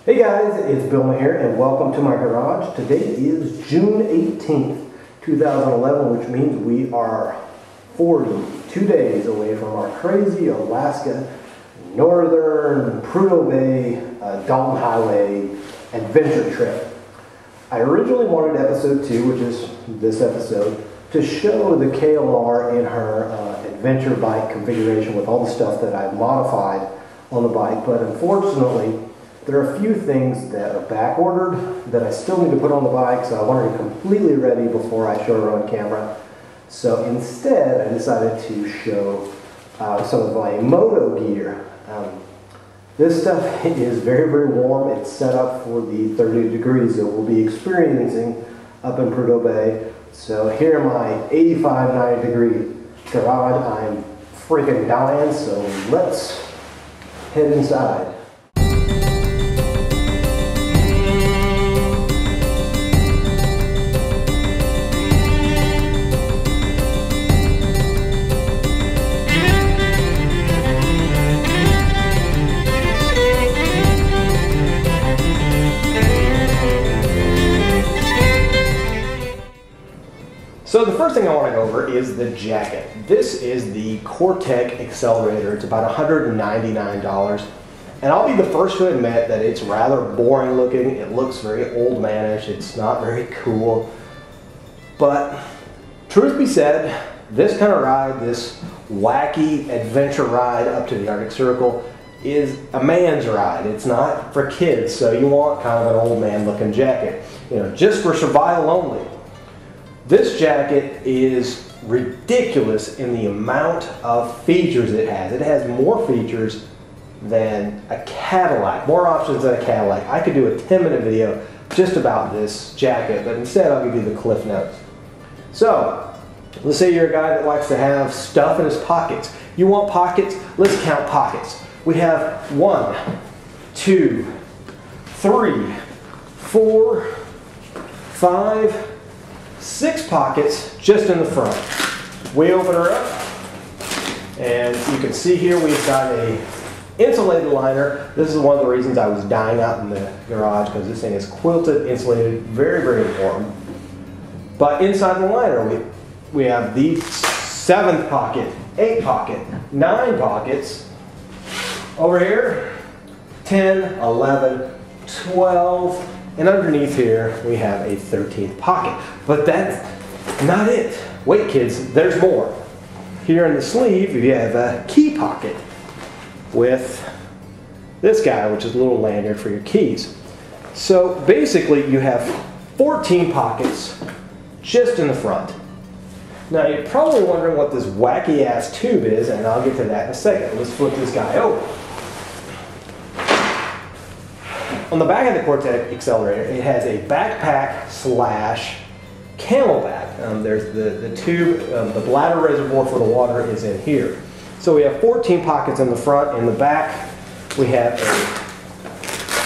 Hey guys, it's Bill here and welcome to my garage. Today is June 18th, 2011, which means we are 42 days away from our crazy Alaska Northern Prudhoe Bay Dalton Highway adventure trip. I originally wanted episode 2, which is this episode, to show the KLR in her adventure bike configuration with all the stuff that I've modified on the bike, but unfortunately there are a few things that are back ordered that I still need to put on the bike, so I wanted it completely ready before I show her on camera. So instead I decided to show some of my moto gear. This stuff is very, very warm. It's set up for the 30 degrees that we'll be experiencing up in Prudhoe Bay. So here in my 85, 90 degree garage, I'm freaking dying, so let's head inside. So the first thing I want to go over is the jacket. This is the Cortec Accelerator. It's about $199. And I'll be the first to admit that it's rather boring looking. It looks very old manish. It's not very cool. But truth be said, this kind of ride, this wacky adventure ride up to the Arctic Circle, is a man's ride. It's not for kids. So you want kind of an old man looking jacket, you know, just for survival only. This jacket is ridiculous in the amount of features it has. It has more features than a Cadillac, more options than a Cadillac. I could do a 10-minute video just about this jacket, but instead I'll give you the cliff notes. So, let's say you're a guy that likes to have stuff in his pockets. You want pockets? Let's count pockets. We have 1, 2, 3, 4, 5, 6 pockets just in the front. We open her up, and you can see here we've got a insulated liner. This is one of the reasons I was dying out in the garage, because this thing is quilted, insulated, very, very warm. But inside the liner we have the 7th pocket, 8th pocket, 9 pockets. Over here, 10, 11, 12, and underneath here we have a 13th pocket. But that's not it. Wait kids, there's more. Here in the sleeve you have a key pocket with this guy, which is a little lanyard for your keys. So basically you have 14 pockets just in the front. Now you're probably wondering what this wacky ass tube is, and I'll get to that in a second. Let's flip this guy over. On the back of the Cortec Accelerator, it has a backpack slash camelback. There's the tube, the bladder reservoir for the water is in here. So we have 14 pockets in the front. In the back, we have a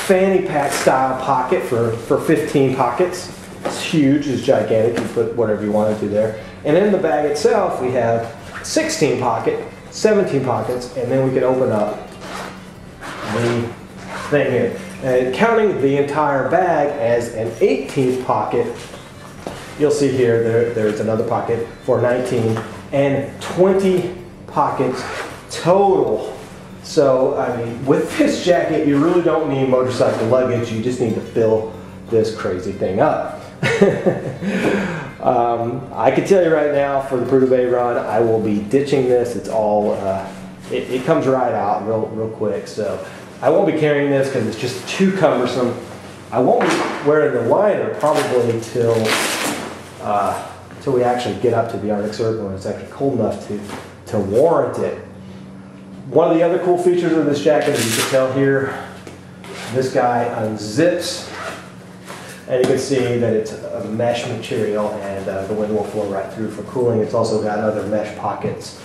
fanny pack style pocket for 15 pockets. It's huge, it's gigantic. You put whatever you want into there. And in the bag itself, we have 16 pockets, 17 pockets, and then we can open up the thing here. And counting the entire bag as an 18th pocket, you'll see here there's another pocket for 19 and 20 pockets total. So, I mean, with this jacket, you really don't need motorcycle luggage. You just need to fill this crazy thing up. I can tell you right now, for the Prudhoe Bay run, I will be ditching this. It's all, it comes right out real quick. So I won't be carrying this because it's just too cumbersome. I won't be wearing the liner probably till we actually get up to the Arctic Circle and it's actually cold enough to warrant it. One of the other cool features of this jacket, as you can tell here, this guy unzips, and you can see that it's a mesh material, and the wind will flow right through for cooling. It's also got other mesh pockets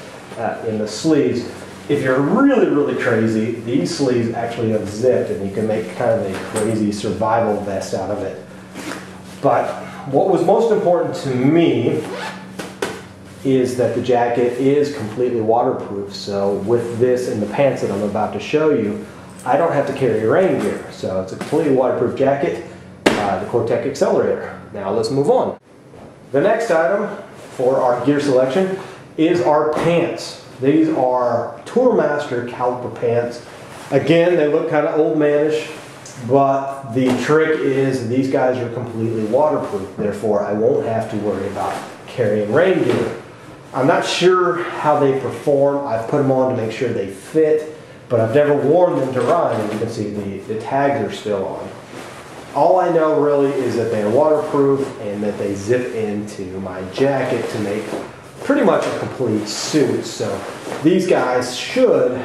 in the sleeves. If you're really, really crazy, these sleeves actually unzip, and you can make kind of a crazy survival vest out of it. But what was most important to me is that the jacket is completely waterproof. So with this and the pants that I'm about to show you, I don't have to carry rain gear. So it's a completely waterproof jacket, the Cortec Accelerator. Now let's move on. The next item for our gear selection is our pants. These are Tourmaster caliper pants. Again, they look kind of old manish, but the trick is these guys are completely waterproof. Therefore, I won't have to worry about carrying rain gear. I'm not sure how they perform. I've put them on to make sure they fit, but I've never worn them to ride. And you can see the tags are still on. All I know really is that they're waterproof and that they zip into my jacket to make pretty much a complete suit. So these guys should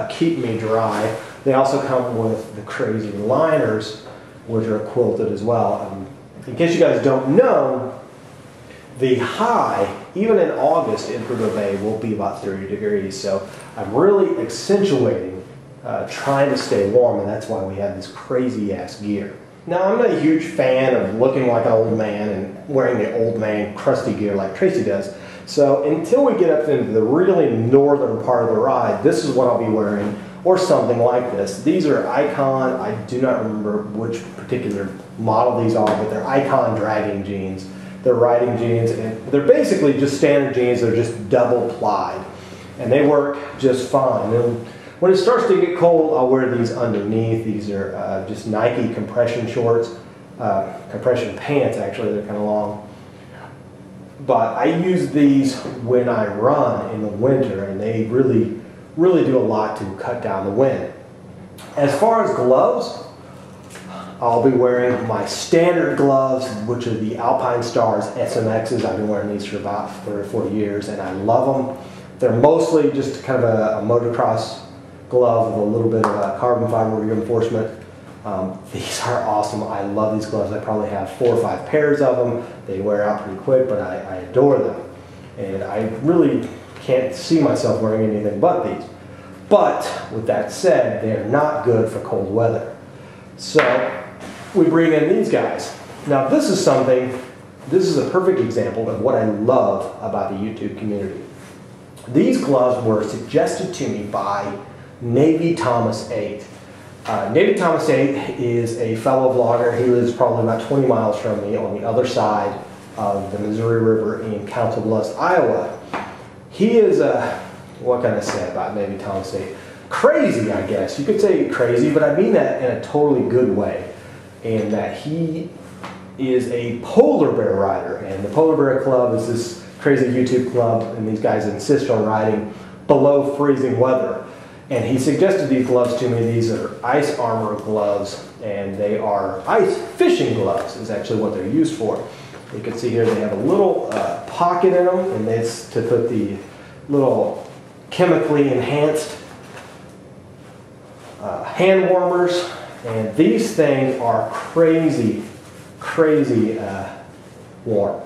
keep me dry. They also come with the crazy liners, which are quilted as well. In case you guys don't know, the high, even in August in Prudhoe Bay, will be about 30 degrees. So I'm really accentuating trying to stay warm, and that's why we have this crazy ass gear. Now, I'm not a huge fan of looking like an old man and wearing the old man crusty gear like Tracy does. So until we get up into the really northern part of the ride, this is what I'll be wearing, or something like this. These are Icon. I do not remember which particular model these are, but they're Icon dragging jeans. They're riding jeans, and they're basically just standard jeans. They're just double plied, and they work just fine. And when it starts to get cold, I'll wear these underneath. These are just Nike compression shorts, compression pants actually, they're kind of long. But I use these when I run in the winter, and they really do a lot to cut down the wind. As far as gloves, I'll be wearing my standard gloves, which are the Alpine Stars SMXs. I've been wearing these for about 30 or 40 years, and I love them. They're mostly just kind of a motocross glove with a little bit of carbon fiber reinforcement. These are awesome. I love these gloves. I probably have 4 or 5 pairs of them. They wear out pretty quick, but I adore them. And I really can't see myself wearing anything but these. But with that said, they're not good for cold weather. So we bring in these guys. Now this is a perfect example of what I love about the YouTube community. These gloves were suggested to me by Navy Thomas 8. Navy Thomas 8 is a fellow vlogger. He lives probably about 20 miles from me on the other side of the Missouri River in Council Bluffs, Iowa. He is what can I say about Navy Thomas 8? Crazy, I guess. You could say crazy, but I mean that in a totally good way. And that he is a polar bear rider. And the Polar Bear Club is this crazy YouTube club, and these guys insist on riding below freezing weather. And he suggested these gloves to me. These are ice armor gloves, and they are ice fishing gloves is actually what they're used for. You can see here they have a little pocket in them, and it's to put the little chemically enhanced hand warmers. And these things are crazy warm.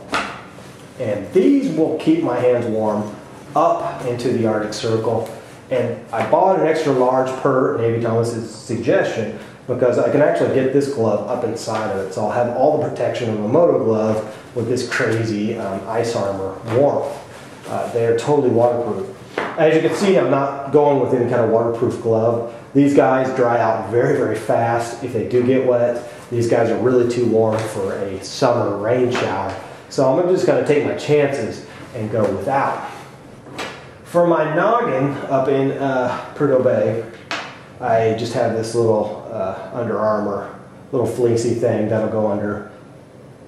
And these will keep my hands warm up into the Arctic Circle. And I bought an extra large per Navy Thomas's suggestion because I can actually get this glove up inside of it. So I'll have all the protection of a moto glove with this crazy ice armor warmth. They're totally waterproof. As you can see, I'm not going with any kind of waterproof glove. These guys dry out very fast if they do get wet. These guys are really too warm for a summer rain shower. So I'm just going to take my chances and go without. For my noggin up in Prudhoe Bay, I just have this little Under Armour, little fleecy thing that'll go under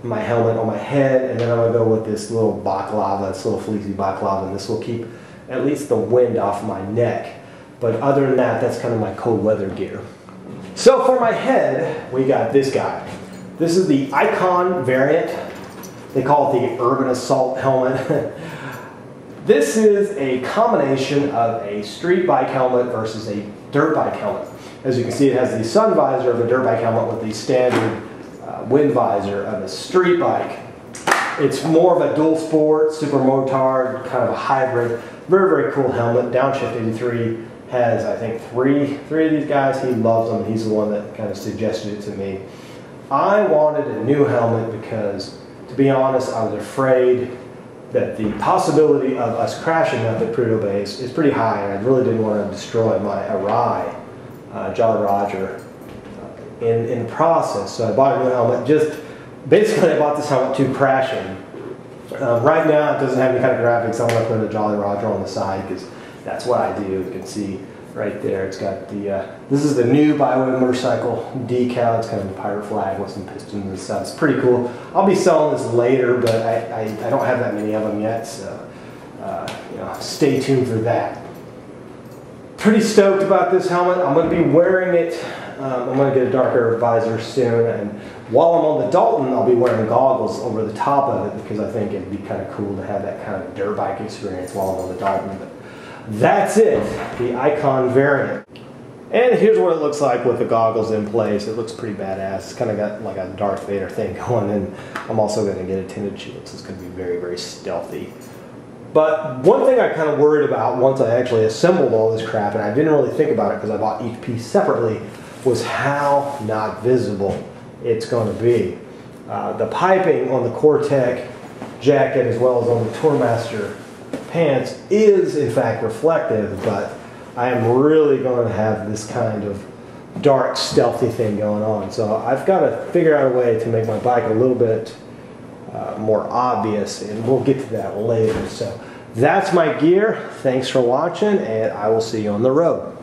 my helmet on my head, and then I'm going to go with this little balaclava, this little fleecy balaclava, and this will keep at least the wind off my neck. But other than that, that's kind of my cold weather gear. So for my head, we got this guy. This is the Icon variant. They call it the Urban Assault helmet. This is a combination of a street bike helmet versus a dirt bike helmet. As you can see, it has the sun visor of a dirt bike helmet with the standard wind visor of a street bike. It's more of a dual sport, super motard, kind of a hybrid. Very cool helmet. Downshift 83 has, I think, three of these guys. He loves them. He's the one that kind of suggested it to me. I wanted a new helmet because, to be honest, I was afraid that the possibility of us crashing up at Prudhoe Bay is pretty high, and I really didn't want to destroy my Arai Jolly Roger in the process. So I bought a new helmet. Basically I bought this helmet to crash in. Right now it doesn't have any kind of graphics. I'm going to put a Jolly Roger on the side because that's what I do. You can see right there, it's got the, this is the new Byway motorcycle decal. It's kind of a pirate flag with some pistons and stuff. It's pretty cool. I'll be selling this later, but I don't have that many of them yet, so you know, stay tuned for that. Pretty stoked about this helmet. I'm going to be wearing it. I'm going to get a darker visor soon, and while I'm on the Dalton, I'll be wearing goggles over the top of it because I think it'd be kind of cool to have that kind of dirt bike experience while I'm on the Dalton. But that's it, the Icon variant. And here's what it looks like with the goggles in place. It looks pretty badass. It's kind of got like a Darth Vader thing going, and I'm also going to get a tinted shield, so it's going to be very, very stealthy. But one thing I kind of worried about once I actually assembled all this crap, and I didn't really think about it because I bought each piece separately, was how not visible it's going to be. The piping on the Core-Tech jacket as well as on the Tourmaster pants is in fact reflective, but I am really going to have this kind of dark stealthy thing going on. So I've got to figure out a way to make my bike a little bit more obvious, and we'll get to that later. So that's my gear. Thanks for watching, and I will see you on the road.